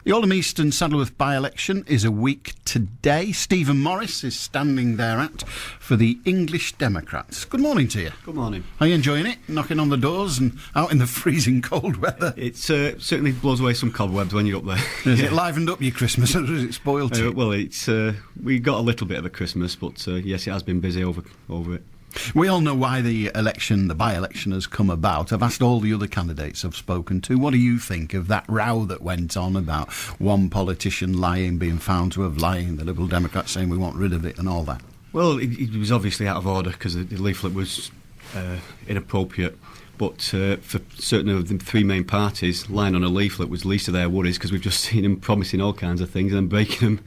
The Oldham East and Saddleworth by-election is a week today. Stephen Morris is standing thereat for the English Democrats. Good morning to you. Good morning. Are you enjoying it? Knocking on the doors and out in the freezing cold weather? It certainly blows away some cobwebs when you're up there. Has it livened up your Christmas or has it spoiled it? Well, we got a little bit of a Christmas, but yes, it has been busy over it. We all know why the by-election has come about. I've asked all the other candidates I've spoken to, what do you think of that row that went on about one politician being found to have lying, the Liberal Democrats saying we want rid of it and all that? Well, it was obviously out of order because the leaflet was inappropriate. But for certain of the three main parties, lying on a leaflet was least of their worries because we've just seen them promising all kinds of things and then breaking them.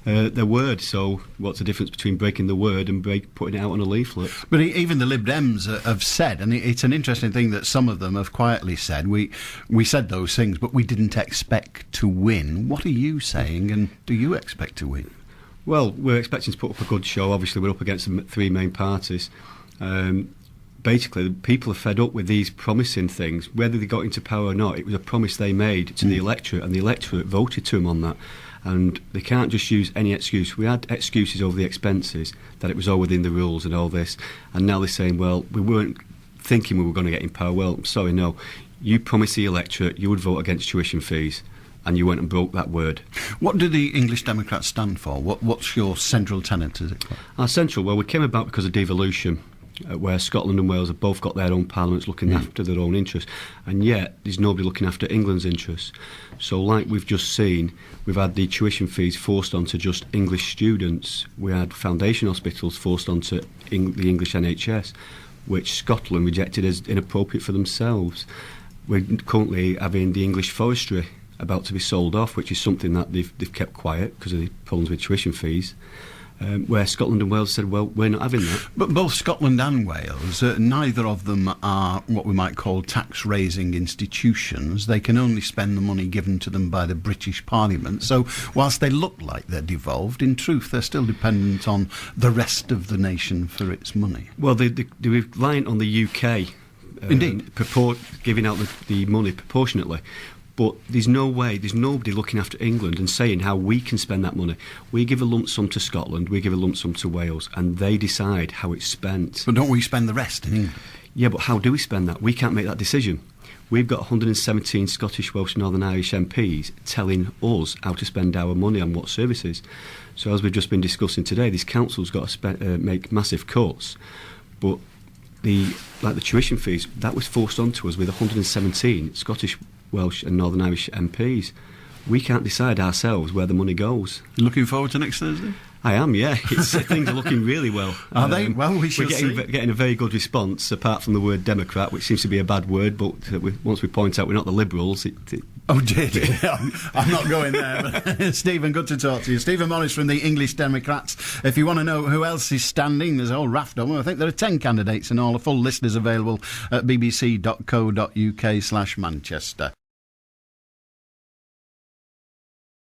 Their word. So what's the difference between breaking the word and putting it out on a leaflet? But even the Lib Dems have said, and it's an interesting thing that some of them have quietly said, we said those things, but we didn't expect to win. What are you saying, and do you expect to win? Well, we're expecting to put up a good show. Obviously, we're up against the three main parties. Basically, people are fed up with these promising things. Whether they got into power or not, it was a promise they made to the electorate, and the electorate voted to them on that. And they can't just use any excuse. We had excuses over the expenses, that it was all within the rules and all this, and now they're saying, well, we weren't thinking we were going to get in power. Well, I'm sorry, no. You promised the electorate you would vote against tuition fees, and you went and broke that word. What do the English Democrats stand for? What's your central tenet, is it? Our central, well, we came about because of devolution, where Scotland and Wales have both got their own parliaments looking after their own interests, and yet there's nobody looking after England's interests. So like we've just seen, we've had the tuition fees forced onto just English students. We had foundation hospitals forced onto the English NHS, which Scotland rejected as inappropriate for themselves. We're currently having the English forestry about to be sold off, which is something that they've kept quiet because of the problems with tuition fees. Where Scotland and Wales said, well, we're not having that. But both Scotland and Wales, neither of them are what we might call tax-raising institutions. They can only spend the money given to them by the British Parliament. So whilst they look like they're devolved, in truth they're still dependent on the rest of the nation for its money. Well, they're reliant on the UK. Indeed. Giving out the money proportionately. But there's nobody looking after England and saying how we can spend that money. We give a lump sum to Scotland, we give a lump sum to Wales, and they decide how it's spent. But don't we spend the rest in England? Yeah, but how do we spend that? We can't make that decision. We've got 117 Scottish, Welsh and Northern Irish MPs telling us how to spend our money on what services. So as we've just been discussing today, this council's got to make massive cuts. But the tuition fees, that was forced onto us with 117 Scottish, Welsh and Northern Irish MPs. We can't decide ourselves where the money goes. You looking forward to next Thursday? I am, yeah. Things are looking really well. Are they? Well, we shall see. We're getting a very good response, apart from the word Democrat, which seems to be a bad word, but once we point out we're not the Liberals... Oh, did I'm not going there. But Stephen, good to talk to you. Stephen Morris from the English Democrats. If you want to know who else is standing, there's a whole raft of them. I think there are 10 candidates in all. A full list is available at bbc.co.uk/Manchester.